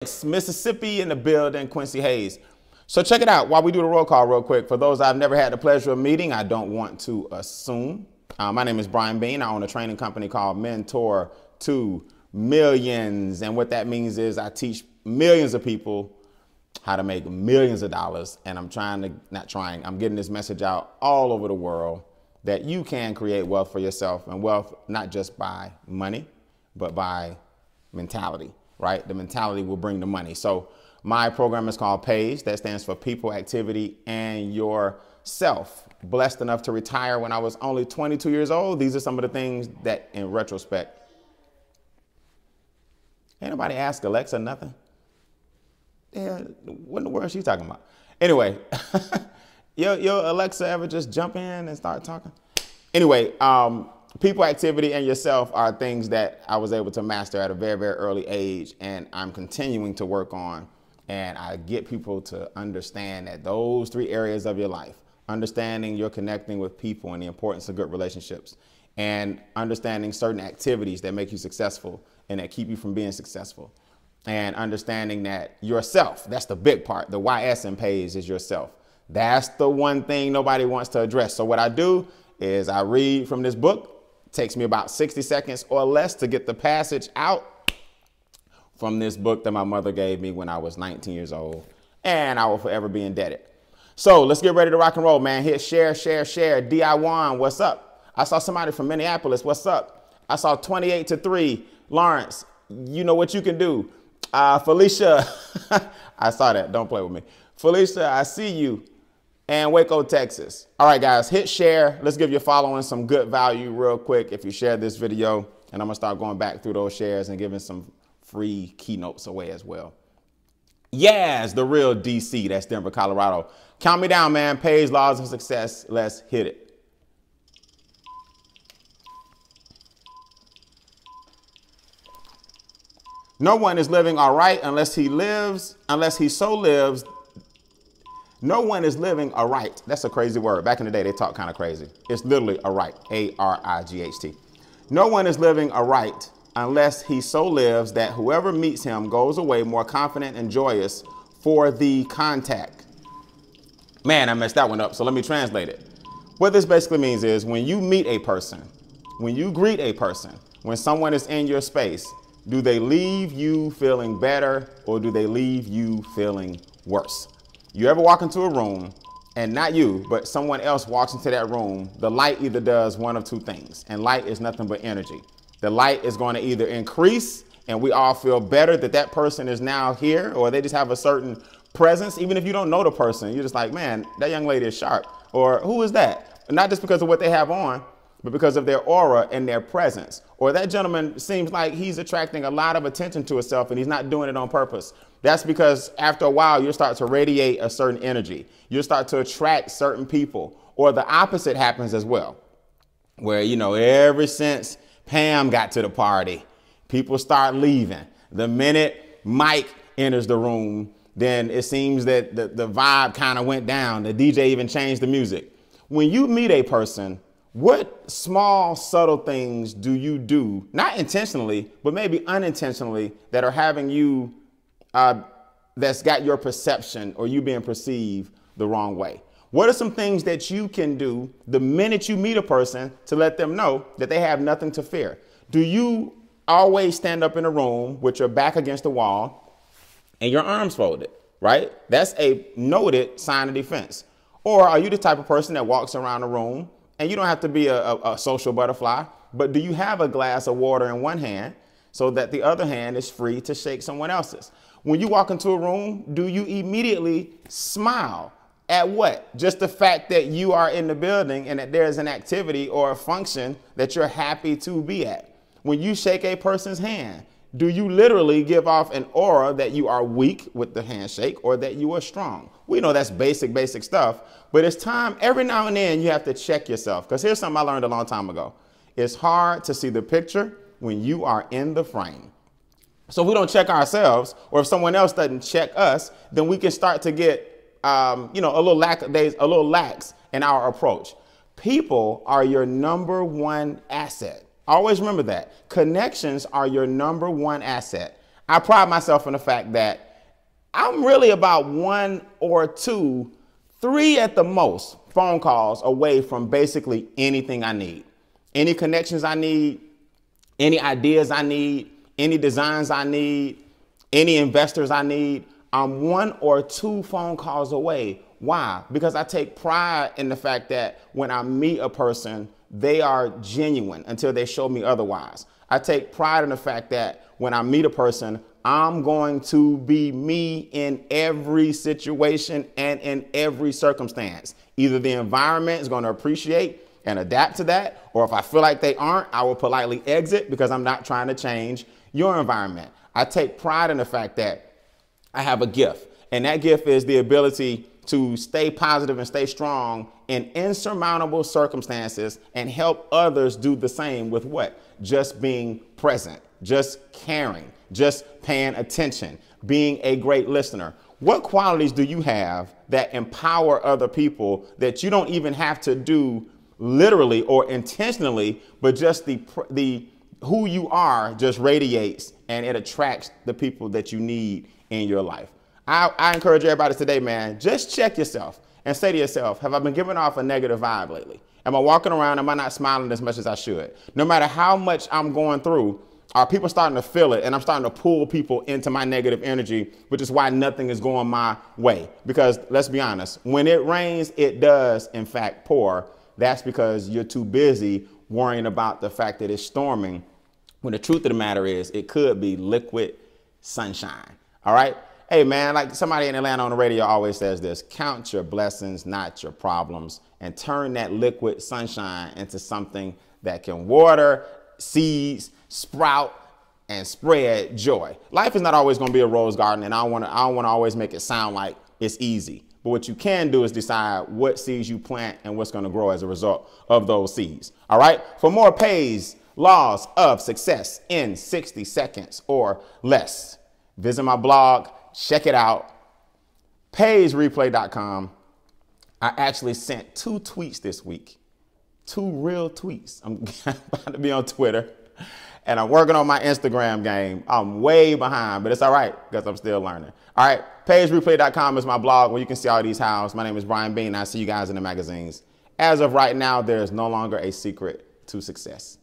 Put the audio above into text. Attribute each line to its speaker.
Speaker 1: Mississippi in the building, Quincy Hayes. So check it out while we do the roll call real quick. For those I've never had the pleasure of meeting, I don't want to assume. My name is Beane. I own a training company called Mentor to Millions. And what that means is I teach millions of people how to make millions of dollars. And I'm I'm getting this message out all over the world that you can create wealth for yourself, and wealth not just by money, but by mentality. Right? The mentality will bring the money. So my program is called PAGE. That stands for People, Activity, and Yourself. Blessed enough to retire when I was only 22 years old. These are some of the things that, in retrospect, ain't nobody ask Alexa nothing. Yeah, what in the world is she talking about? Anyway, your Alexa ever just jump in and start talking? Anyway, people, activity, and yourself are things that I was able to master at a very, very early age, and I'm continuing to work on. And I get people to understand that those three areas of your life, understanding you're connecting with people and the importance of good relationships, and understanding certain activities that make you successful and that keep you from being successful, and understanding that yourself, that's the big part. The YS in PAGE is yourself. That's the one thing nobody wants to address. So what I do is I read from this book. Takes me about 60 seconds or less to get the passage out from this book that my mother gave me when I was 19 years old, and I will forever be indebted. So let's get ready to rock and roll, man. Hit share, share, share. DI1, what's up? I saw somebody from Minneapolis, what's up? I saw 28-3, Lawrence, you know what you can do. Felicia, I saw that, don't play with me. Felicia, I see you. And Waco, Texas. All right, guys, hit share. Let's give your following some good value real quick if you share this video. And I'm going to start going back through those shares and giving some free keynotes away as well. Yes, the real DC. That's Denver, Colorado. Count me down, man. PAGE, Laws of Success. Let's hit it. No one is living all right unless he so lives. No one is living aright. That's a crazy word. Back in the day, they talk kind of crazy. It's literally aright, A-R-I-G-H-T. No one is living aright unless he so lives that whoever meets him goes away more confident and joyous for the contact. Man, I messed that one up, so let me translate it. What this basically means is when you meet a person, when you greet a person, when someone is in your space, do they leave you feeling better or do they leave you feeling worse? You ever walk into a room and not you, but someone else walks into that room, the light either does one of two things, and light is nothing but energy. The light is going to either increase and we all feel better that that person is now here, or they just have a certain presence. Even if you don't know the person, you're just like, man, that young lady is sharp. Or who is that? Not just because of what they have on, but because of their aura and their presence. Or that gentleman seems like he's attracting a lot of attention to himself and he's not doing it on purpose. That's because after a while, you'll start to radiate a certain energy. You'll start to attract certain people. Or the opposite happens as well, where, you know, ever since Pam got to the party, people start leaving. The minute Mike enters the room, then it seems that the vibe kind of went down. The DJ even changed the music. When you meet a person, what small, subtle things do you do, not intentionally, but maybe unintentionally, that are having you, that's got your perception or you being perceived the wrong way? What are some things that you can do the minute you meet a person to let them know that they have nothing to fear? Do you always stand up in a room with your back against the wall and your arms folded, right? That's a noted sign of defense. Or are you the type of person that walks around the room, and you don't have to be a social butterfly, but do you have a glass of water in one hand so that the other hand is free to shake someone else's? When you walk into a room, do you immediately smile at what? Just the fact that you are in the building and that there's an activity or a function that you're happy to be at. When you shake a person's hand, do you literally give off an aura that you are weak with the handshake or that you are strong? We know that's basic stuff, but it's time every now and then you have to check yourself. Because here's something I learned a long time ago. It's hard to see the picture when you are in the frame. So if we don't check ourselves, or if someone else doesn't check us, then we can start to get, a little lax in our approach. People are your number one asset. Always remember that. Connections are your number one asset. I pride myself in the fact that I'm really about 1 or 2, 3 at the most phone calls away from basically anything I need. Any connections I need, any ideas I need, any designs I need, any investors I need. I'm 1 or 2 phone calls away. Why? Because I take pride in the fact that when I meet a person, they are genuine until they show me otherwise. I take pride in the fact that when I meet a person, I'm going to be me in every situation and in every circumstance. Either the environment is going to appreciate and adapt to that, or if I feel like they aren't, I will politely exit because I'm not trying to change your environment. I take pride in the fact that I have a gift, and that gift is the ability to stay positive and stay strong in insurmountable circumstances and help others do the same with what? Just being present, just caring, just paying attention, being a great listener. What qualities do you have that empower other people that you don't even have to do literally or intentionally, but just the who you are just radiates and it attracts the people that you need in your life? I encourage everybody today, man, just check yourself and say to yourself, have I been giving off a negative vibe lately? Am I walking around? Am I not smiling as much as I should? No matter how much I'm going through, are people starting to feel it? And I'm starting to pull people into my negative energy, which is why nothing is going my way. Because let's be honest, when it rains, it does, in fact, pour. That's because you're too busy worrying about the fact that it's storming, when the truth of the matter is it could be liquid sunshine. All right. Hey, man, like somebody in Atlanta on the radio always says this: count your blessings, not your problems, and turn that liquid sunshine into something that can water seeds, sprout, and spread joy. Life is not always going to be a rose garden, and I don't want to always make it sound like it's easy. But what you can do is decide what seeds you plant and what's going to grow as a result of those seeds. All right. For more Pays Laws of Success in 60 seconds or less, visit my blog. Check it out. PaysReplay.com. I actually sent 2 tweets this week. 2 real tweets. I'm about to be on Twitter and I'm working on my Instagram game. I'm way behind, but it's all right because I'm still learning. All right. PaysReplay.com is my blog where you can see all these hows. My name is Beane. I see you guys in the magazines. As of right now, there is no longer a secret to success.